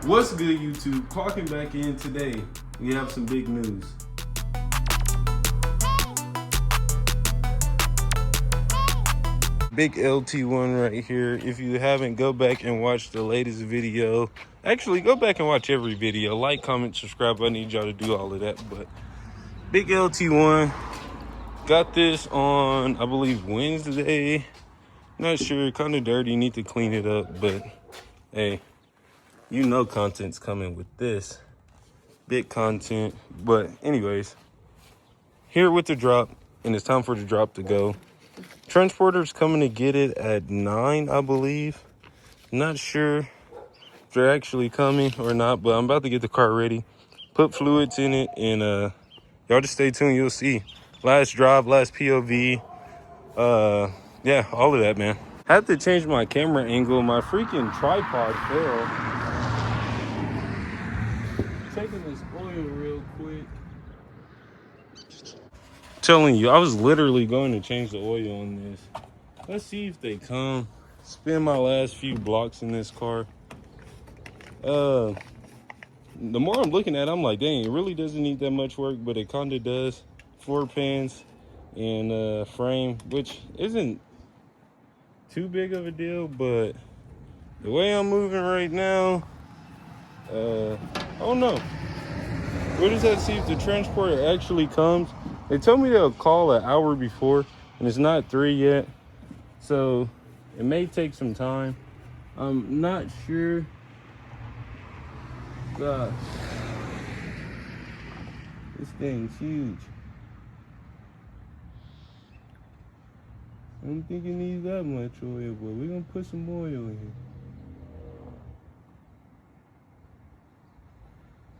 What's good, YouTube? Clocking back in today. We have some big news. Big LT1 right here. If you haven't, go back and watch the latest video. Actually, go back and watch every video. Like, comment, subscribe. I need y'all to do all of that. But big LT1. Got this on, I believe, Wednesday. Not sure. Kind of dirty. Need to clean it up. But, hey, you know content's coming with this. Big content. But, anyways, here with the drop. And it's time for the drop to go. Transporter's coming to get it at 9, I believe. Not sure if they're actually coming or not, but I'm about to get the car ready. Put fluids in it, and y'all just stay tuned. You'll see. Last drive, last POV. Yeah, all of that, man. Had to change my camera angle. My freaking tripod fell. Taking this oil real quick. Telling you, I was literally going to change the oil on this. Let's see if they come. Spend my last few blocks in this car. The more I'm looking at it, I'm like, dang, it really doesn't need that much work, but it kind of does. Floor pans and frame, which isn't too big of a deal, but the way I'm moving right now, I don't know. We'll just have to see if the transporter actually comes. They told me they'll call an hour before, and it's not 3 yet, so it may take some time. I'm not sure. Gosh, this thing's huge. I don't think it needs that much oil, but we're gonna put some oil in here.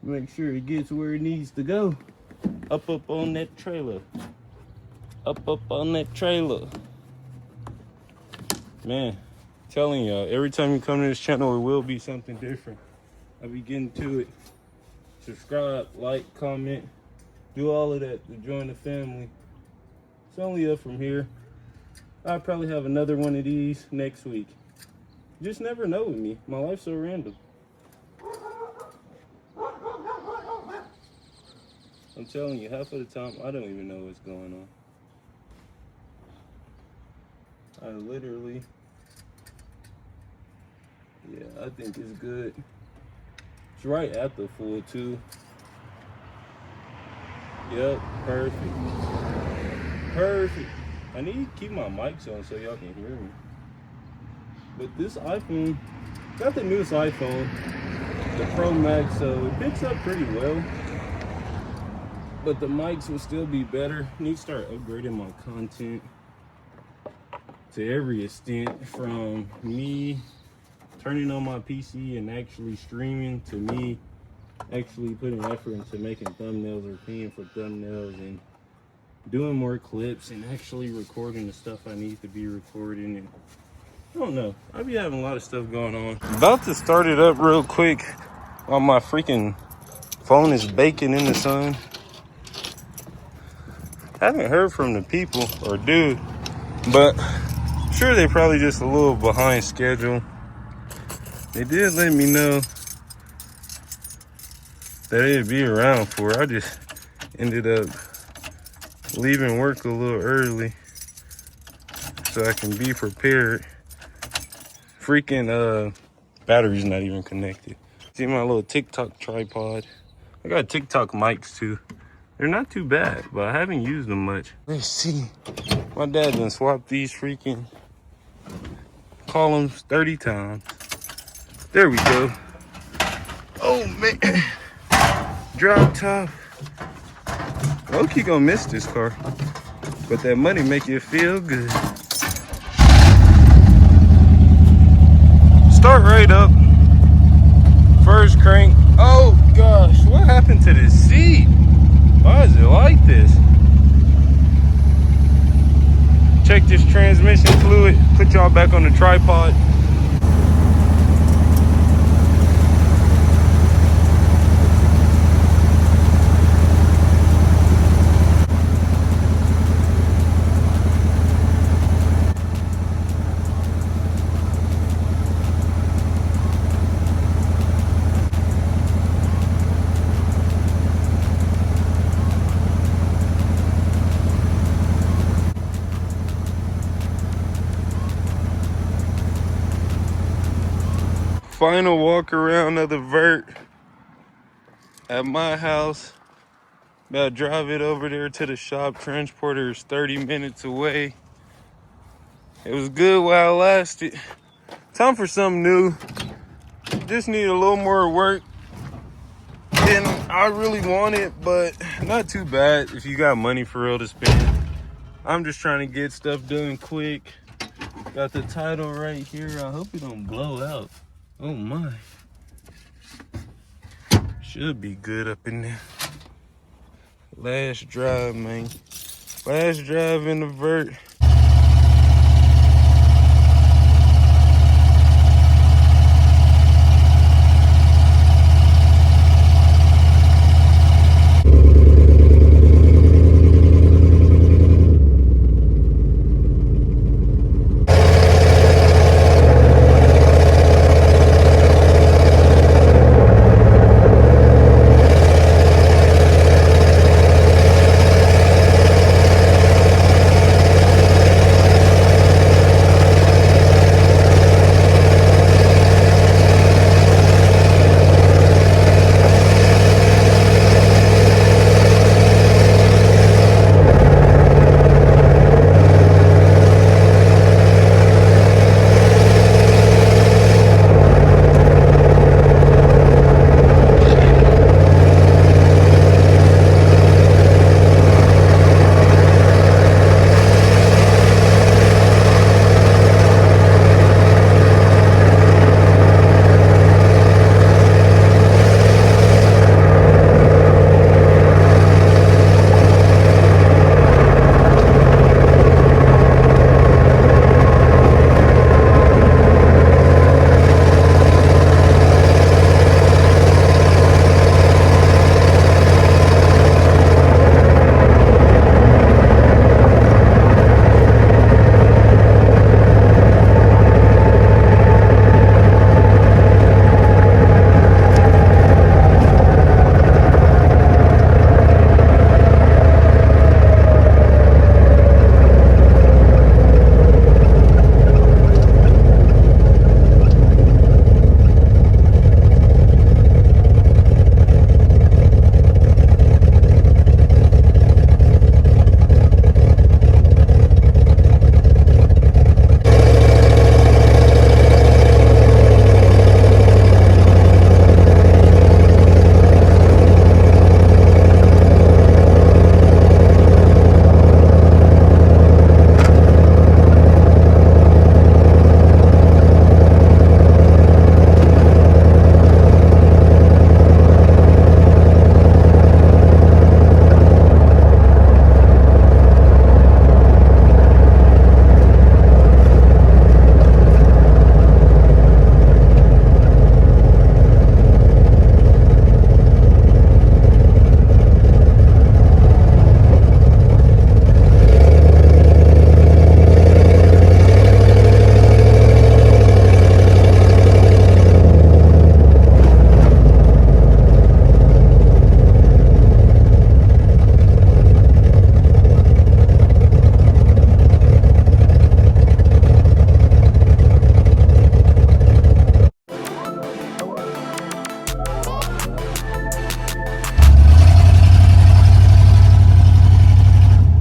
Make sure it gets where it needs to go. Up on that trailer. Up on that trailer. Man, telling y'all, every time you come to this channel, it will be something different. I'll be getting to it. Subscribe, like, comment, do all of that to join the family. It's only up from here. I'll probably have another one of these next week. You just never know with me. My life's so random. I'm telling you, half of the time, I don't even know what's going on. I literally, yeah, I think it's good. It's right at the full, too. Yep, perfect. Perfect. I need to keep my mics on so y'all can hear me. But this iPhone, got the newest iPhone, the Pro Max, so it picks up pretty well. But the mics will still be better. Need to start upgrading my content to every extent, from me turning on my PC and actually streaming to me actually putting effort into making thumbnails or paying for thumbnails and doing more clips and actually recording the stuff I need to be recording. And I don't know, I be having a lot of stuff going on. About to start it up real quick while my freaking phone is baking in the sun. Haven't heard from the people or dude, but I'm sure they probably just a little behind schedule. They did let me know that it'd be around for. I just ended up leaving work a little early so I can be prepared. Freaking battery's not even connected. See my little TikTok tripod. I got TikTok mics too. They're not too bad, but I haven't used them much. Let's see. My dad done swapped these freaking columns 30 times. There we go. Oh, man. Drop top. Low-key gonna miss this car, but that money make you feel good. Start right up. First crank. Oh, gosh. What happened to this seat? Why is it like this? Check this transmission fluid. Put y'all back on the tripod. final walk around of the vert at my house. About to drive it over there to the shop. Transporter is 30 minutes away. It was good while it lasted. Time for something new. Just need a little more work than I really wanted, but not too bad if you got money for real to spend. I'm just trying to get stuff done quick. Got the title right here. I hope it don't blow out. Oh my. Should be good up in there. Last drive, man. Last drive in the vert.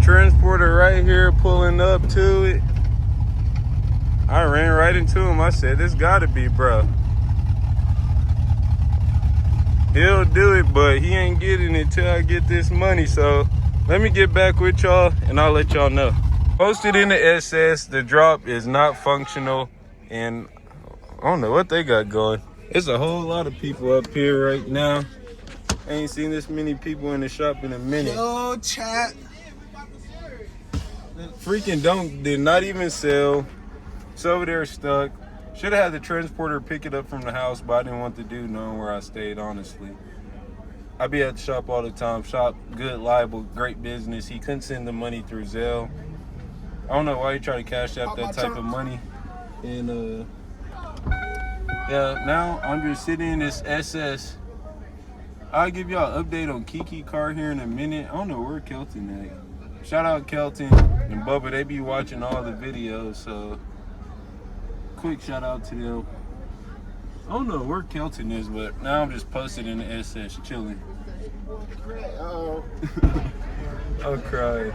Transporter right here pulling up to it. I ran right into him. I said, this gotta be bro. He'll do it, but he ain't getting it till I get this money. So let me get back with y'all and I'll let y'all know. Posted in the SS, the drop is not functional and I don't know what they got going. There's a whole lot of people up here right now. I ain't seen this many people in the shop in a minute. Yo, chat. Freaking did not even sell. It's over there stuck. Should have had the transporter pick it up from the house, but I didn't want the dude knowing where I stayed, honestly. I be at the shop all the time. Shop, good, liable, great business. He couldn't send the money through Zelle. I don't know why he tried to cash out that type of money. And yeah, now I'm just sitting in this SS. I'll give y'all an update on Kiki car here in a minute. I don't know where Kelton at. Shout out Kelton and Bubba. They be watching all the videos, so quick shout out to them. I don't know where Kelton is, but now I'm just posted in the SS chilling. Uh-oh. I'm crying.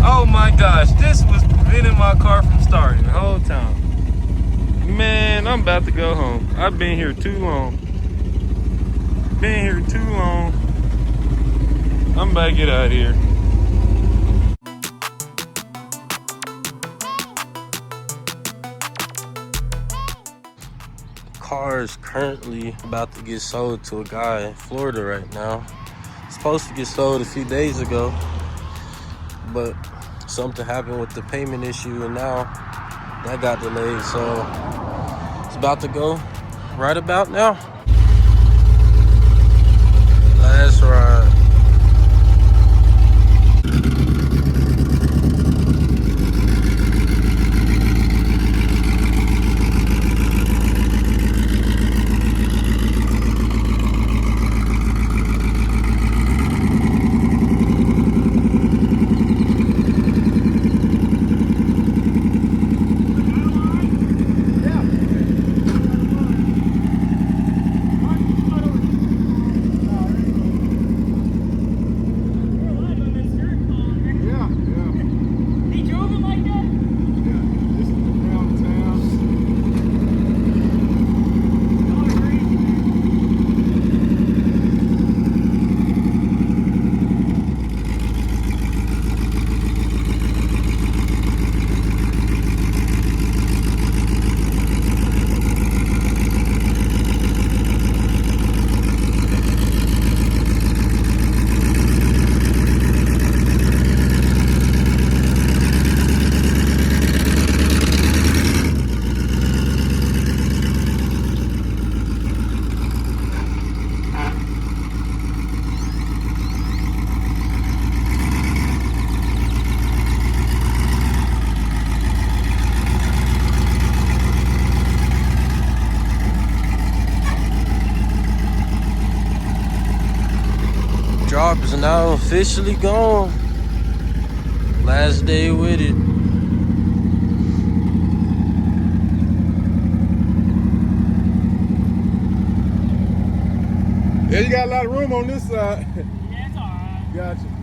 Oh my gosh, this was preventing my car from starting the whole time. Man, I'm about to go home. I've been here too long. Been here too long. I'm about to get out of here. Car is currently about to get sold to a guy in Florida right now. It's supposed to get sold a few days ago, but something happened with the payment issue and now that got delayed, so it's about to go right about now. Last ride. Drop is now officially gone. Last day with it. Yeah, you got a lot of room on this side. Yeah, it's alright. Gotcha.